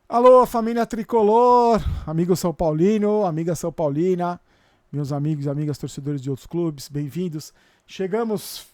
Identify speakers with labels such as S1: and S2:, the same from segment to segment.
S1: Alô, família tricolor, amigo São Paulino, amiga São Paulina, meus amigos e amigas torcedores de outros clubes, bem-vindos. Chegamos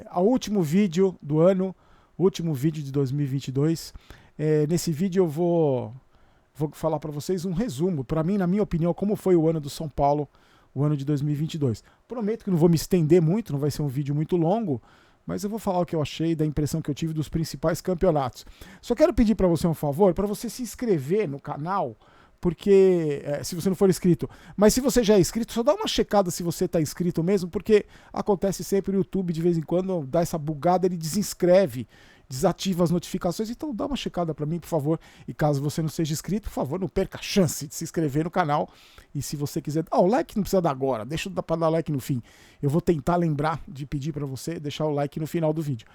S1: ao último vídeo do ano, último vídeo de 2022. Nesse vídeo eu vou falar para vocês um resumo, para mim, na minha opinião, como foi o ano do São Paulo, o ano de 2022. Prometo que não vou me estender muito, não vai ser um vídeo muito longo, mas eu vou falar o que eu achei da impressão que eu tive dos principais campeonatos. Só quero pedir para você um favor, para você se inscrever no canal, porque se você não for inscrito, mas se você já é inscrito, só dá uma checada se você está inscrito mesmo, porque acontece sempre o YouTube de vez em quando dá essa bugada, ele desinscreve, desativa as notificações, então dá uma checada para mim, por favor, e caso você não seja inscrito, por favor, não perca a chance de se inscrever no canal, e se você quiser, o like não precisa dar agora, deixa para dar like no fim, eu vou tentar lembrar de pedir para você deixar o like no final do vídeo.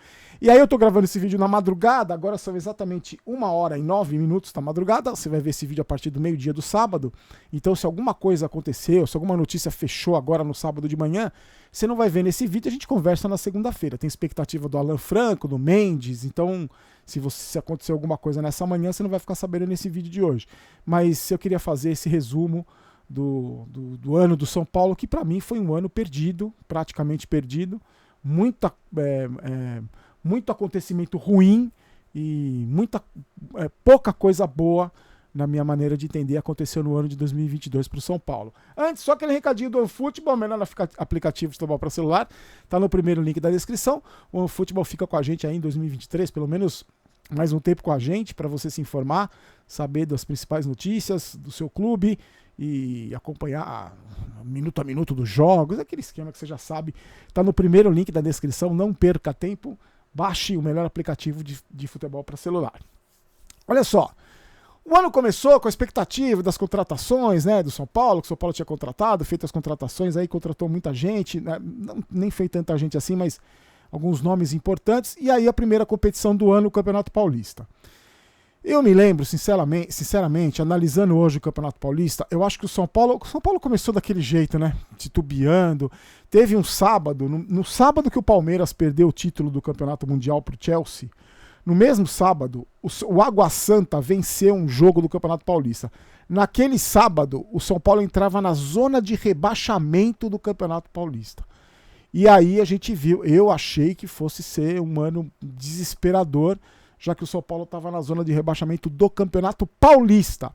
S1: E aí eu tô gravando esse vídeo na madrugada, agora são exatamente 1h09 da madrugada, você vai ver esse vídeo a partir do meio-dia do sábado, então se alguma coisa aconteceu, se alguma notícia fechou agora no sábado de manhã, você não vai ver nesse vídeo, a gente conversa na segunda-feira. Tem expectativa do Alan Franco, do Mendes, então se acontecer alguma coisa nessa manhã, você não vai ficar sabendo nesse vídeo de hoje. Mas eu queria fazer esse resumo do ano do São Paulo, que para mim foi um ano perdido, praticamente perdido, muito acontecimento ruim e pouca coisa boa, na minha maneira de entender, aconteceu no ano de 2022 para o São Paulo. Antes, só aquele recadinho do OneFootball, melhor aplicativo de futebol para celular, tá no primeiro link da descrição. O OneFootball fica com a gente aí em 2023, pelo menos mais um tempo com a gente, para você se informar, saber das principais notícias do seu clube e acompanhar minuto a minuto dos jogos, aquele esquema que você já sabe. Tá no primeiro link da descrição, não perca tempo, baixe o melhor aplicativo de futebol para celular. Olha só, o ano começou com a expectativa das contratações, né, do São Paulo, que o São Paulo tinha contratado, feito as contratações, aí contratou muita gente, né, nem foi tanta gente assim, mas alguns nomes importantes, e aí a primeira competição do ano, o Campeonato Paulista. Eu me lembro, sinceramente, analisando hoje o Campeonato Paulista, eu acho que o São Paulo começou daquele jeito, né, titubeando. Teve um sábado, no sábado que o Palmeiras perdeu o título do Campeonato Mundial para o Chelsea, no mesmo sábado, o Água Santa venceu um jogo do Campeonato Paulista. Naquele sábado, o São Paulo entrava na zona de rebaixamento do Campeonato Paulista. E aí a gente viu, eu achei que fosse ser um ano desesperador, já que o São Paulo estava na zona de rebaixamento do Campeonato Paulista.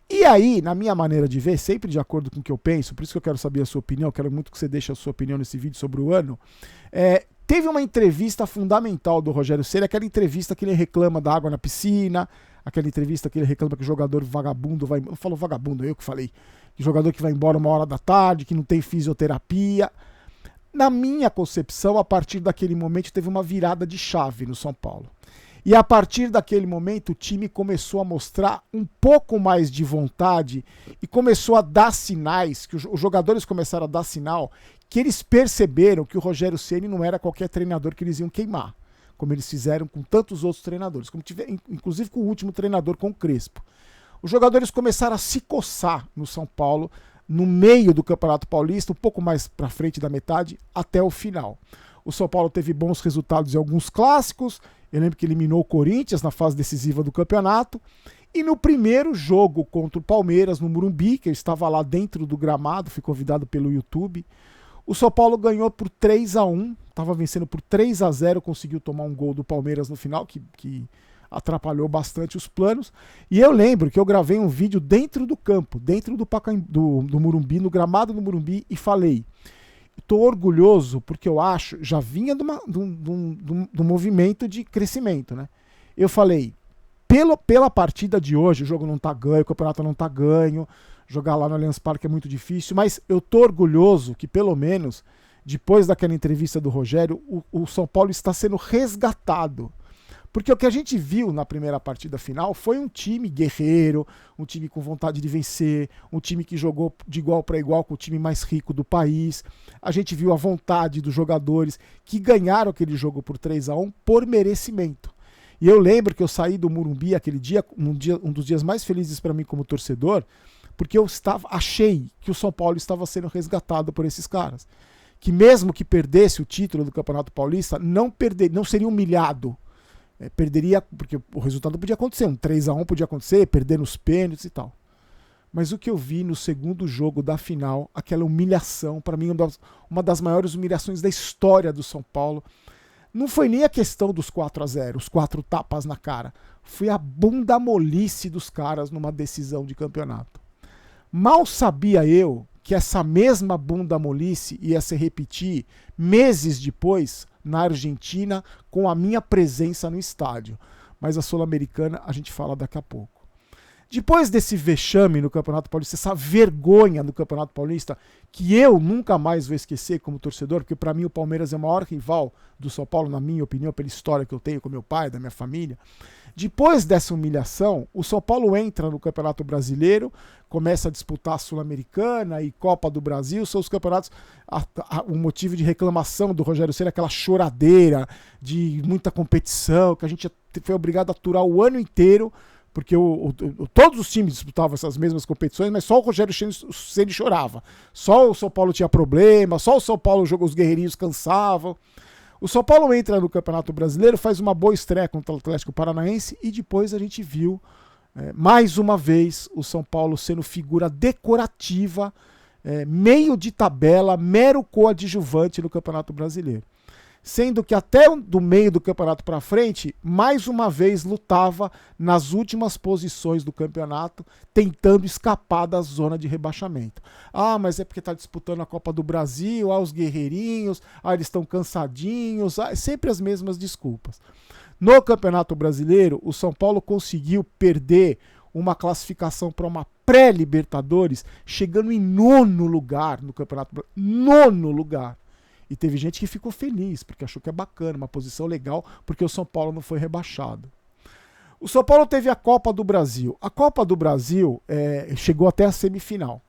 S1: E aí, na minha maneira de ver, sempre de acordo com o que eu penso, por isso que eu quero saber a sua opinião, quero muito que você deixe a sua opinião nesse vídeo sobre o ano, teve uma entrevista fundamental do Rogério Ceni, aquela entrevista que ele reclama da água na piscina, aquela entrevista que ele reclama que o jogador vagabundo vai... Não falou vagabundo, eu que falei. Que jogador que vai embora 1h da tarde, que não tem fisioterapia. Na minha concepção, a partir daquele momento, teve uma virada de chave no São Paulo. E a partir daquele momento, o time começou a mostrar um pouco mais de vontade e começou a dar sinais, que os jogadores começaram a dar sinal, que eles perceberam que o Rogério Ceni não era qualquer treinador que eles iam queimar, como eles fizeram com tantos outros treinadores, inclusive com o último treinador, com o Crespo. Os jogadores começaram a se coçar no São Paulo, no meio do Campeonato Paulista, um pouco mais para frente da metade, até o final. O São Paulo teve bons resultados em alguns clássicos, eu lembro que eliminou o Corinthians na fase decisiva do campeonato, e no primeiro jogo contra o Palmeiras, no Morumbi, que eu estava lá dentro do gramado, fui convidado pelo YouTube, o São Paulo ganhou por 3-1, estava vencendo por 3-0, conseguiu tomar um gol do Palmeiras no final, que atrapalhou bastante os planos. E eu lembro que eu gravei um vídeo dentro do campo, dentro do Morumbi, no gramado do Morumbi, e falei, estou orgulhoso porque eu acho, já vinha do movimento de crescimento, né? Eu falei, pela partida de hoje, o jogo não tá ganho, o campeonato não tá ganho, jogar lá no Allianz Parque é muito difícil, mas eu tô orgulhoso que pelo menos, depois daquela entrevista do Rogério, o São Paulo está sendo resgatado. Porque o que a gente viu na primeira partida final foi um time guerreiro, um time com vontade de vencer, um time que jogou de igual para igual com o time mais rico do país. A gente viu a vontade dos jogadores que ganharam aquele jogo por 3-1 por merecimento. E eu lembro que eu saí do Morumbi aquele dia, um dos dias mais felizes para mim como torcedor, porque eu achei que o São Paulo estava sendo resgatado por esses caras. Que mesmo que perdesse o título do Campeonato Paulista, não seria humilhado. perderia, porque o resultado podia acontecer, um 3-1 podia acontecer, perder nos pênaltis e tal. Mas o que eu vi no segundo jogo da final, aquela humilhação, para mim uma das maiores humilhações da história do São Paulo, não foi nem a questão dos 4-0, os 4 tapas na cara, foi a bunda molice dos caras numa decisão de campeonato. Mal sabia eu que essa mesma bunda molice ia se repetir meses depois na Argentina com a minha presença no estádio. Mas a Sul-Americana a gente fala daqui a pouco. Depois desse vexame no Campeonato Paulista, essa vergonha no Campeonato Paulista, que eu nunca mais vou esquecer como torcedor, porque para mim o Palmeiras é o maior rival do São Paulo, na minha opinião, pela história que eu tenho com meu pai, da minha família. Depois dessa humilhação, o São Paulo entra no Campeonato Brasileiro, começa a disputar a Sul-Americana e Copa do Brasil, são os campeonatos, o motivo de reclamação do Rogério Ceni, aquela choradeira de muita competição, que a gente foi obrigado a aturar o ano inteiro, porque todos os times disputavam essas mesmas competições, mas só o Rogério Ceni chorava. Só o São Paulo tinha problema, só o São Paulo, os guerreirinhos cansavam. O São Paulo entra no Campeonato Brasileiro, faz uma boa estreia contra o Atlético Paranaense e depois a gente viu, mais uma vez, o São Paulo sendo figura decorativa, meio de tabela, mero coadjuvante no Campeonato Brasileiro. Sendo que até do meio do campeonato para frente, mais uma vez lutava nas últimas posições do campeonato, tentando escapar da zona de rebaixamento. Ah, mas é porque está disputando a Copa do Brasil, os guerreirinhos, eles estão cansadinhos, sempre as mesmas desculpas. No Campeonato Brasileiro, o São Paulo conseguiu perder uma classificação para uma pré-Libertadores, chegando em 9º lugar no Campeonato Brasileiro. 9º lugar. E teve gente que ficou feliz, porque achou que é bacana, uma posição legal, porque o São Paulo não foi rebaixado. O São Paulo teve a Copa do Brasil. A Copa do Brasil chegou até a semifinal.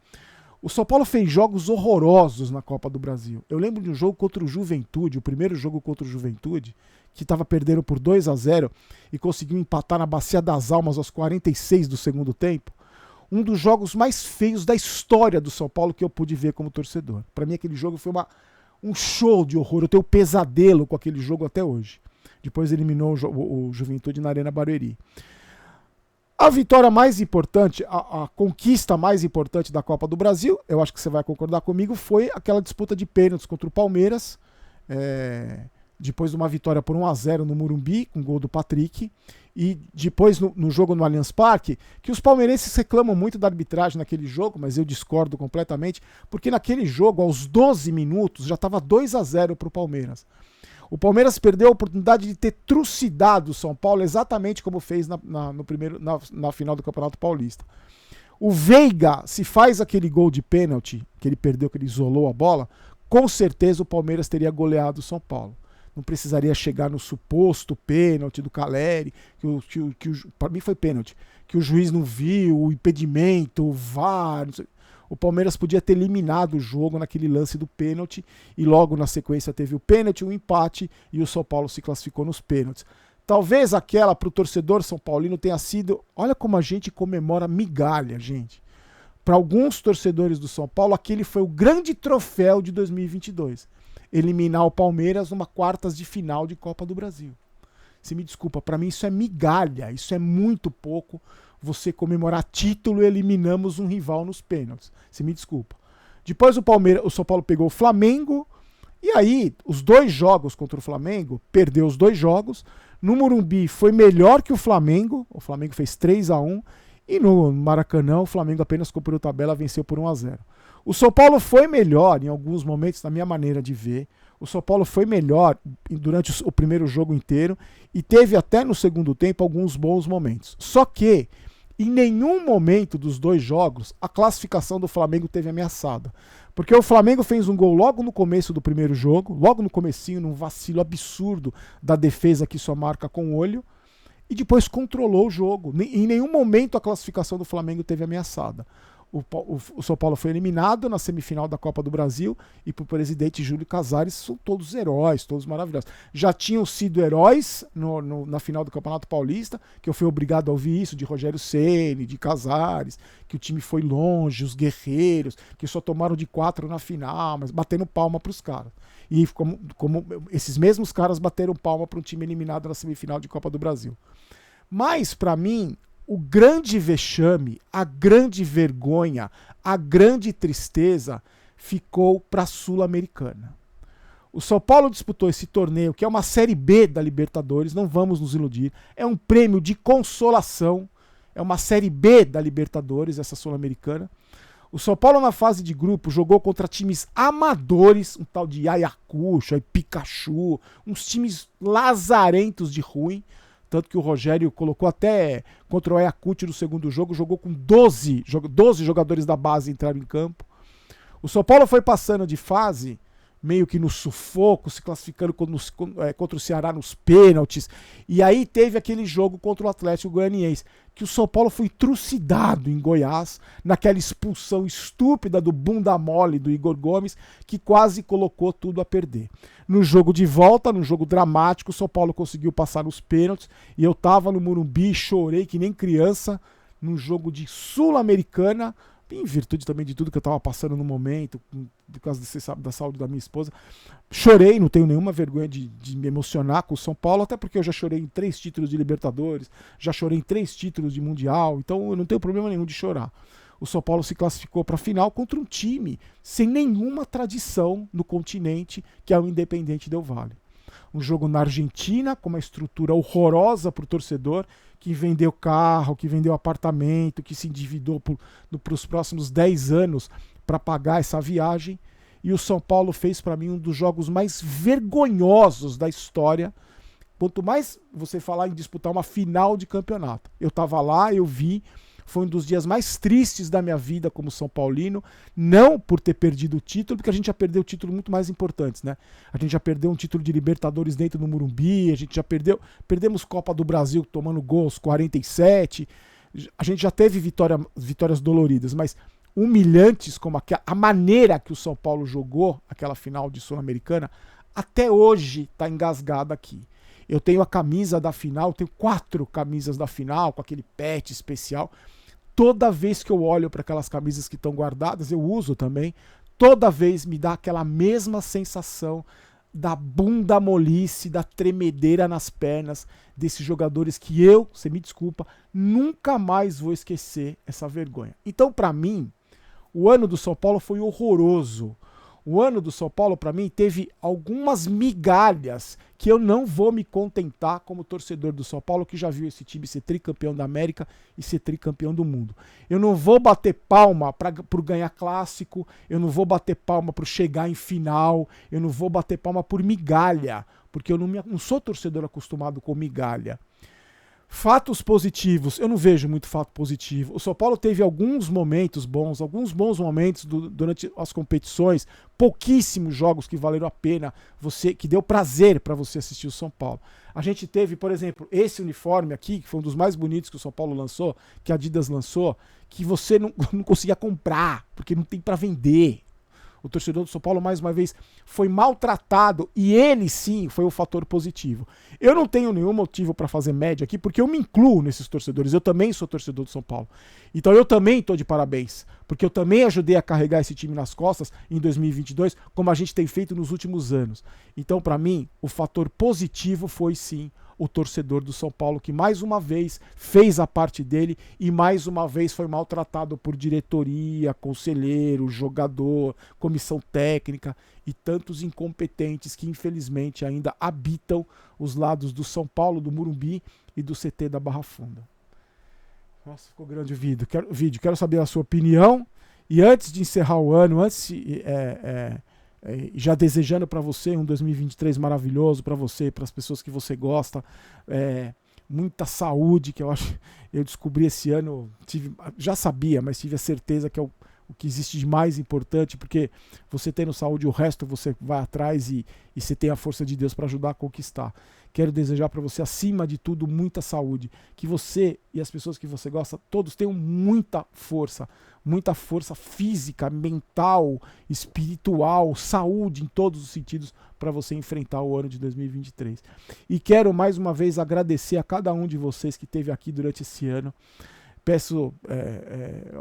S1: O São Paulo fez jogos horrorosos na Copa do Brasil. Eu lembro de um jogo contra o Juventude, o primeiro jogo contra o Juventude, que estava perdendo por 2-0 e conseguiu empatar na Bacia das Almas aos 46 do segundo tempo. Um dos jogos mais feios da história do São Paulo que eu pude ver como torcedor. Para mim aquele jogo foi um show de horror. Eu tenho pesadelo com aquele jogo até hoje. Depois eliminou o Juventude na Arena Barueri. A vitória mais importante, a conquista mais importante da Copa do Brasil, eu acho que você vai concordar comigo, foi aquela disputa de pênaltis contra o Palmeiras, depois de uma vitória por 1-0 no Morumbi, com gol do Patrick, e depois no jogo no Allianz Parque, que os palmeirenses reclamam muito da arbitragem naquele jogo, mas eu discordo completamente, porque naquele jogo, aos 12 minutos, já estava 2-0 para o Palmeiras. O Palmeiras perdeu a oportunidade de ter trucidado o São Paulo exatamente como fez na final do Campeonato Paulista. O Veiga, se faz aquele gol de pênalti, que ele perdeu, que ele isolou a bola, com certeza o Palmeiras teria goleado o São Paulo. Não precisaria chegar no suposto pênalti do Caleri, que para mim foi pênalti, que o juiz não viu, o impedimento, o VAR, não sei. O Palmeiras podia ter eliminado o jogo naquele lance do pênalti e logo na sequência teve o pênalti, o empate e o São Paulo se classificou nos pênaltis. Talvez aquela para o torcedor são paulino tenha sido, olha como a gente comemora migalha, gente. Para alguns torcedores do São Paulo, aquele foi o grande troféu de 2022. Eliminar o Palmeiras numa quartas de final de Copa do Brasil. Você me desculpa, para mim isso é migalha, isso é muito pouco. Você comemorar título e eliminamos um rival nos pênaltis. Você me desculpa. Depois o São Paulo pegou o Flamengo, e aí os 2 jogos contra o Flamengo, perdeu os 2 jogos. No Morumbi foi melhor que o Flamengo fez 3-1, e no Maracanã o Flamengo apenas cumpriu tabela, venceu por 1-0. O São Paulo foi melhor em alguns momentos, na minha maneira de ver. O São Paulo foi melhor durante o primeiro jogo inteiro e teve até no segundo tempo alguns bons momentos. Só que em nenhum momento dos 2 jogos a classificação do Flamengo teve ameaçada. Porque o Flamengo fez um gol logo no começo do primeiro jogo, logo no comecinho, num vacilo absurdo da defesa que só marca com o olho, e depois controlou o jogo. Em nenhum momento a classificação do Flamengo teve ameaçada. O São Paulo foi eliminado na semifinal da Copa do Brasil e pro presidente Júlio Casares são todos heróis, todos maravilhosos. Já tinham sido heróis na final do Campeonato Paulista, que eu fui obrigado a ouvir isso de Rogério Ceni, de Casares, que o time foi longe, os guerreiros, que só tomaram de 4 na final, mas batendo palma pros caras. E como esses mesmos caras bateram palma para um time eliminado na semifinal de Copa do Brasil. Mas, para mim, o grande vexame, a grande vergonha, a grande tristeza ficou para a Sul-Americana. O São Paulo disputou esse torneio, que é uma Série B da Libertadores, não vamos nos iludir, é um prêmio de consolação, é uma Série B da Libertadores, essa Sul-Americana. O São Paulo, na fase de grupo, jogou contra times amadores, um tal de Ayacucho, Pikachu, uns times lazarentos de ruim, tanto que o Rogério colocou até contra o Ayacucho no segundo jogo, jogou com 12 jogadores da base entraram em campo. O São Paulo foi passando de fase, meio que no sufoco, se classificando contra o Ceará nos pênaltis. E aí teve aquele jogo contra o Atlético Goianiense, que o São Paulo foi trucidado em Goiás, naquela expulsão estúpida do bunda mole do Igor Gomes, que quase colocou tudo a perder. No jogo de volta, num jogo dramático, o São Paulo conseguiu passar nos pênaltis, e eu tava no Morumbi, chorei que nem criança, num jogo de Sul-Americana, em virtude também de tudo que eu estava passando no momento, por causa da saúde da minha esposa. Chorei, não tenho nenhuma vergonha de me emocionar com o São Paulo, até porque eu já chorei em 3 títulos de Libertadores, já chorei em 3 títulos de Mundial, então eu não tenho problema nenhum de chorar. O São Paulo se classificou para a final contra um time sem nenhuma tradição no continente, que é o Independente Del Valle. Um jogo na Argentina, com uma estrutura horrorosa para o torcedor, que vendeu carro, que vendeu apartamento, que se endividou para os próximos 10 anos para pagar essa viagem. E o São Paulo fez para mim um dos jogos mais vergonhosos da história. Quanto mais você falar em disputar uma final de campeonato. Eu estava lá, eu vi. Foi um dos dias mais tristes da minha vida como São Paulino, não por ter perdido o título, porque a gente já perdeu títulos muito mais importantes, né? A gente já perdeu um título de Libertadores dentro do Morumbi, a gente já perdemos Copa do Brasil tomando gols 47, a gente já teve vitórias doloridas, mas humilhantes como a maneira que o São Paulo jogou aquela final de Sul-Americana, até hoje está engasgada aqui. Eu tenho a camisa da final, tenho 4 camisas da final, com aquele patch especial. Toda vez que eu olho para aquelas camisas que estão guardadas, eu uso também, toda vez me dá aquela mesma sensação da bunda molice, da tremedeira nas pernas desses jogadores que você me desculpa, nunca mais vou esquecer essa vergonha. Então, para mim, o ano do São Paulo foi horroroso. O ano do São Paulo, para mim, teve algumas migalhas que eu não vou me contentar como torcedor do São Paulo, que já viu esse time ser tricampeão da América e ser tricampeão do mundo. Eu não vou bater palma por ganhar clássico, eu não vou bater palma por chegar em final, eu não vou bater palma por migalha, porque eu não sou torcedor acostumado com migalha. Fatos positivos, eu não vejo muito fato positivo. O São Paulo teve alguns bons momentos durante as competições, pouquíssimos jogos que valeram a pena, que deu prazer para você assistir o São Paulo. A gente teve, por exemplo, esse uniforme aqui, que foi um dos mais bonitos que o São Paulo lançou, que a Adidas lançou, que você não conseguia comprar, porque não tem para vender. O torcedor do São Paulo, mais uma vez, foi maltratado e ele sim foi o fator positivo. Eu não tenho nenhum motivo para fazer média aqui, porque eu me incluo nesses torcedores. Eu também sou torcedor do São Paulo. Então eu também estou de parabéns, porque eu também ajudei a carregar esse time nas costas em 2022, como a gente tem feito nos últimos anos. Então, para mim, o fator positivo foi sim o torcedor do São Paulo, que mais uma vez fez a parte dele e mais uma vez foi maltratado por diretoria, conselheiro, jogador, comissão técnica e tantos incompetentes que infelizmente ainda habitam os lados do São Paulo, do Morumbi e do CT da Barra Funda. Nossa, ficou grande o vídeo. Quero saber a sua opinião. E antes de encerrar o ano, já desejando para você um 2023 maravilhoso, para você, para as pessoas que você gosta, muita saúde, que eu descobri esse ano, já sabia, mas tive a certeza que é o que existe de mais importante, porque você tendo saúde, o resto você vai atrás e você tem a força de Deus para ajudar a conquistar. Quero desejar para você, acima de tudo, muita saúde, que você e as pessoas que você gosta, todos tenham muita força física, mental, espiritual, saúde em todos os sentidos para você enfrentar o ano de 2023. E quero mais uma vez agradecer a cada um de vocês que esteve aqui durante esse ano. Peço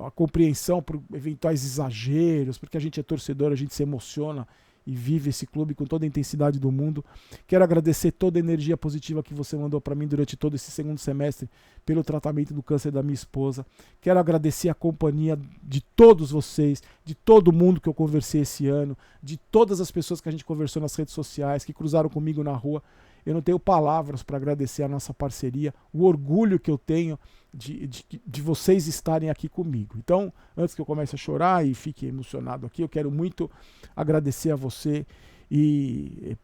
S1: a compreensão por eventuais exageros, porque a gente é torcedor, a gente se emociona e vive esse clube com toda a intensidade do mundo. Quero agradecer toda a energia positiva que você mandou para mim durante todo esse segundo semestre pelo tratamento do câncer da minha esposa. Quero agradecer a companhia de todos vocês, de todo mundo que eu conversei esse ano, de todas as pessoas que a gente conversou nas redes sociais, que cruzaram comigo na rua. Eu não tenho palavras para agradecer a nossa parceria, o orgulho que eu tenho de vocês estarem aqui comigo. Então, antes que eu comece a chorar e fique emocionado aqui, eu quero muito agradecer a você e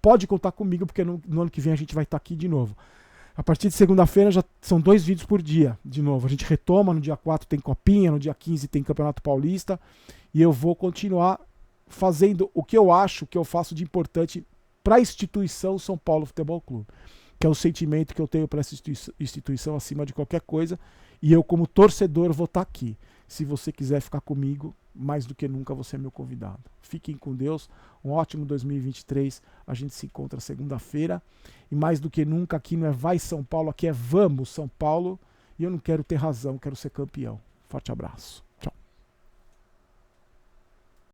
S1: pode contar comigo, porque no ano que vem a gente vai estar aqui de novo. A partir de segunda-feira já são 2 vídeos por dia, de novo. A gente retoma, no dia 4 tem Copinha, no dia 15 tem Campeonato Paulista, e eu vou continuar fazendo o que eu acho que eu faço de importante para a instituição São Paulo Futebol Clube, que é o sentimento que eu tenho para essa instituição acima de qualquer coisa, e eu como torcedor vou estar aqui. Se você quiser ficar comigo, mais do que nunca você é meu convidado. Fiquem com Deus, um ótimo 2023, a gente se encontra segunda-feira, e mais do que nunca aqui não é Vai São Paulo, aqui é Vamos São Paulo, e eu não quero ter razão, quero ser campeão. Forte abraço.